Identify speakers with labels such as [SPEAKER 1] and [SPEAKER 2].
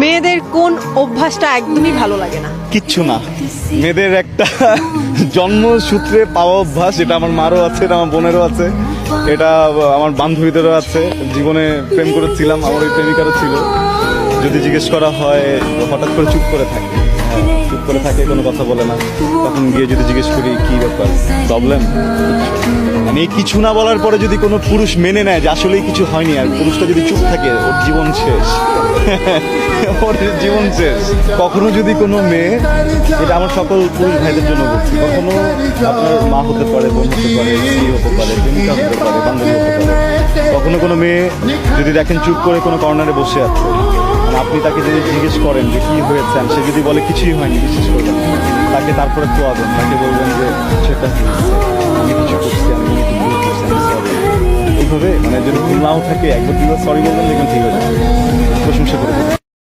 [SPEAKER 1] মেয়েদের কোন অভ্যাসটা একদমই ভালো লাগে না?
[SPEAKER 2] কিচ্ছু না, মেয়েদের একটা জন্মসূত্রে পাওয়া অভ্যাস, এটা আমার মারও আছে, এটা আমার বোনেরও আছে, এটা আমার বান্ধবীদেরও আছে। জীবনে প্রেম করেছিলাম, আমার ওই প্রেমিকারও ছিল। যদি জিজ্ঞেস করা হয় হঠাৎ করে চুপ করে থাকে, চুপ করে থাকে, কোনো কথা বলে না। তখন গিয়ে যদি জিজ্ঞেস করি কি ব্যাপার, প্রবলেম, মানে এই কিছু না বলার পরে যদি কোনো পুরুষ মেনে নেয় যে আসলেই কিছু হয়নি, আর পুরুষটা যদি চুপ থাকে, ওর জীবন শেষ। ওর জীবন শেষ। কখনো যদি কোনো মেয়ে, এটা আমার সকল পুরুষ ভাইদের জন্য বলছি, কখনো আপনার মা হতে পারে, বোন হতে পারে, স্ত্রী হতে পারে, প্রেমিকা হতে পারে, বান্ধবী হতে পারে, কখনো কোনো মেয়ে যদি দেখেন চুপ করে কোনো কর্নারে বসে আছে, মানে আপনি তাকে যদি জিজ্ঞেস করেন যে কি হয়েছে, সে যদি বলে কিছুই হয়নি, বিশ্বাস করবেন না। তাকে তারপরে খোয়াবেন, তাকে বলবেন যে সেটা আমি কিছু করছি, আমি একটু ভুল করছি, আমি সরি। এইভাবে মানে যদি ভুল নাও থাকে, একবার দুবার সরি বলবেন, দেখবেন ঠিক হয়ে যাবে। প্রশংসা করে দেবেন।